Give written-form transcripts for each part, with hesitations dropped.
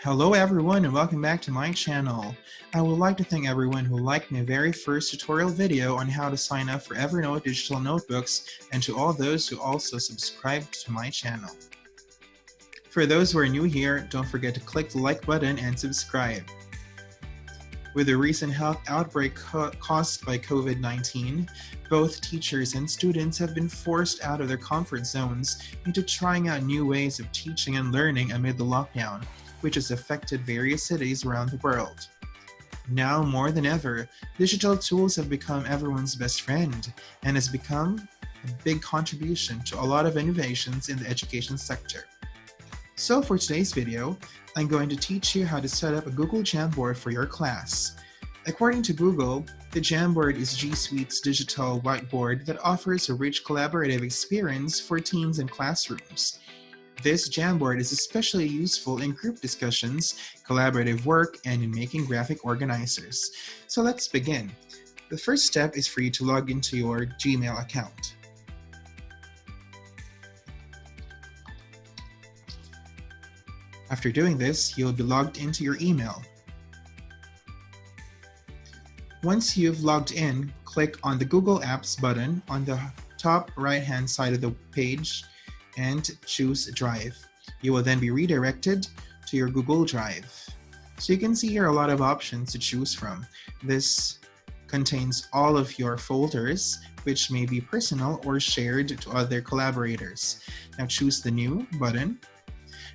Hello everyone and welcome back to my channel. I would like to thank everyone who liked my very first tutorial video on how to sign up for Evernote digital notebooks and to all those who also subscribed to my channel. For those who are new here, don't forget to click the like button and subscribe. With the recent health outbreak caused by COVID-19, both teachers and students have been forced out of their comfort zones into trying out new ways of teaching and learning amid the lockdown, which has affected various cities around the world. Now more than ever, digital tools have become everyone's best friend and has become a big contribution to a lot of innovations in the education sector. So for today's video, I'm going to teach you how to set up a Google Jamboard for your class. According to Google, the Jamboard is GSuite's digital whiteboard that offers a rich collaborative experience for teams and classrooms. This Jamboard is especially useful in group discussions, collaborative work, and in making graphic organizers. So let's begin. The first step is for you to log into your Gmail account. After doing this, you'll be logged into your email. Once you've logged in, click on the Google Apps button on the top right-hand side of the page and choose Drive. You will then be redirected to your Google Drive. So you can see here a lot of options to choose from. This contains all of your folders, which may be personal or shared to other collaborators. Now choose the New button.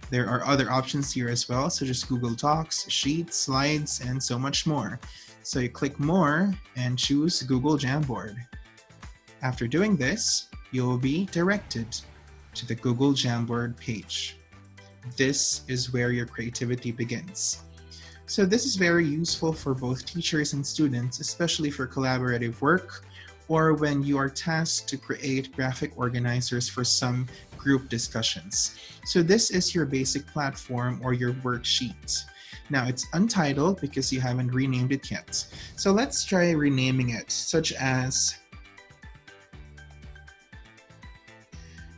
There are other options here as well, such as Google Docs, Sheets, Slides, and so much more. So you click More and choose Google Jamboard. After doing this, you will be directed to the Google Jamboard page. This is where your creativity begins. So this is very useful for both teachers and students, especially for collaborative work or when you are tasked to create graphic organizers for some group discussions. So this is your basic platform or your worksheet. Now it's untitled because you haven't renamed it yet. So let's try renaming it, such as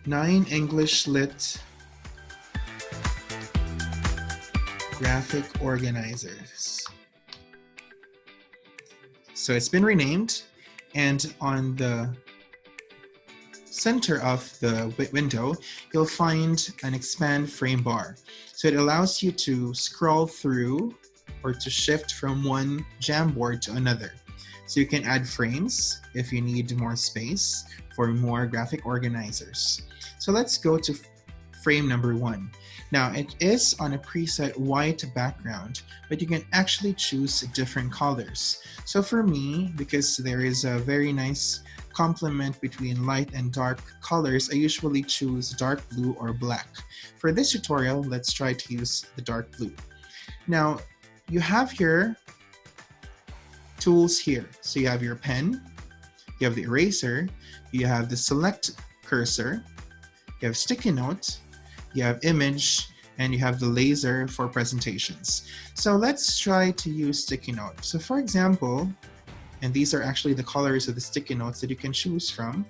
9 English Lit Graphic Organizers. So it's been renamed, and on the center of the window, you'll find an expand frame bar. So it allows you to scroll through or to shift from one Jamboard to another. So you can add frames if you need more space for more graphic organizers. So let's go to frame number 1. Now it is on a preset white background, but you can actually choose different colors. So for me, because there is a very nice complement between light and dark colors, I usually choose dark blue or black. For this tutorial, let's try to use the dark blue. Now you have your tools here. So you have your pen, you have the eraser, you have the select cursor, you have sticky note, you have image, and you have the laser for presentations. So let's try to use sticky note. So for example, and these are actually the colors of the sticky notes that you can choose from.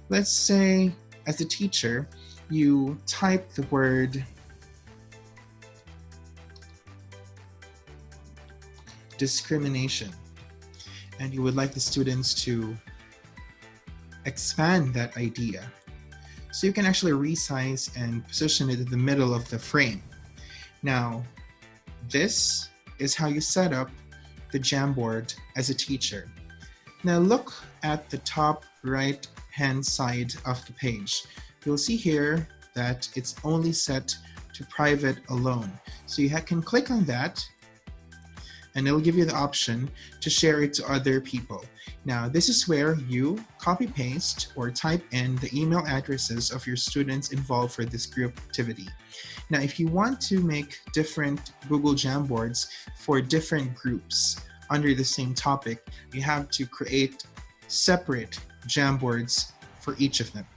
Let's say, as a teacher, you type the word discrimination, and you would like the students to expand that idea. So you can actually resize and position it in the middle of the frame. Now, this is how you set up the Jamboard as a teacher. Now look at the top right hand side of the page. You'll see here that it's only set to private alone. So you can click on that and it'll give you the option to share it to other people. Now, this is where you copy paste or type in the email addresses of your students involved for this group activity. Now, if you want to make different Google Jamboards for different groups under the same topic, you have to create separate Jamboards for each of them.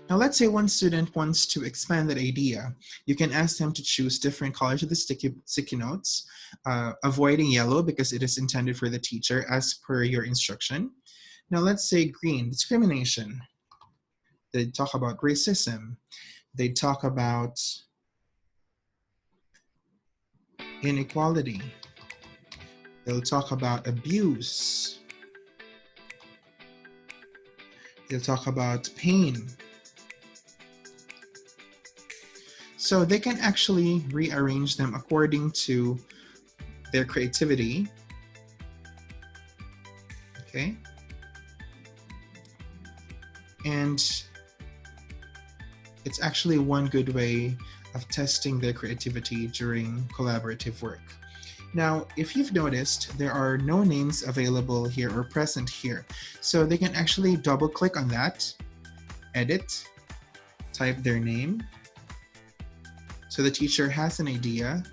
Now let's say one student wants to expand that idea. You can ask them to choose different colors of the sticky notes, avoiding yellow because it is intended for the teacher as per your instruction. Now let's say green, discrimination. They talk about racism. They talk about inequality. They'll talk about abuse. They'll talk about pain. So they can actually rearrange them according to their creativity. Okay. And it's actually one good way of testing their creativity during collaborative work. Now, if you've noticed, there are no names available here or present here. So they can actually double click on that, edit, type their name. So the teacher has an idea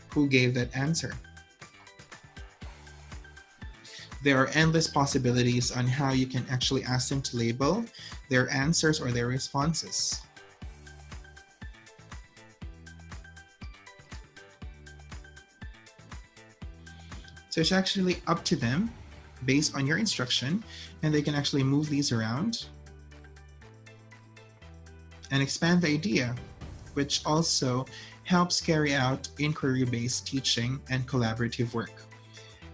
who gave that answer. There are endless possibilities on how you can actually ask them to label their answers or their responses. So it's actually up to them based on your instruction, and they can actually move these around and expand the idea, which also helps carry out inquiry-based teaching and collaborative work.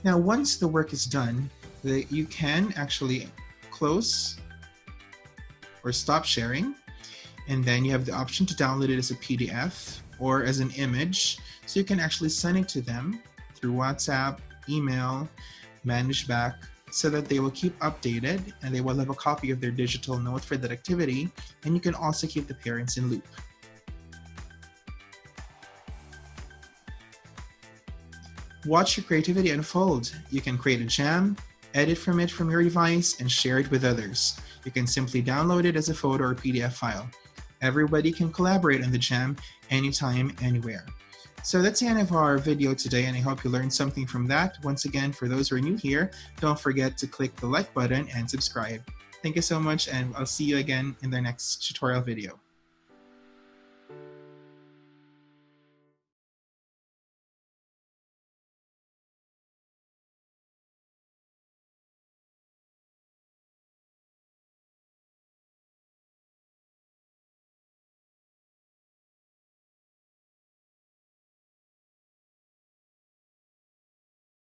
Now, once the work is done, you can actually close or stop sharing, and then you have the option to download it as a PDF or as an image, so you can actually send it to them through WhatsApp, email, manage back, so that they will keep updated and they will have a copy of their digital note for that activity, and you can also keep the parents in loop. Watch your creativity unfold. You can create a jam, edit from it from your device, and share it with others. You can simply download it as a photo or PDF file. Everybody can collaborate on the jam anytime, anywhere. So that's the end of our video today, and I hope you learned something from that. Once again, for those who are new here, don't forget to click the like button and subscribe. Thank you so much, and I'll see you again in the next tutorial video.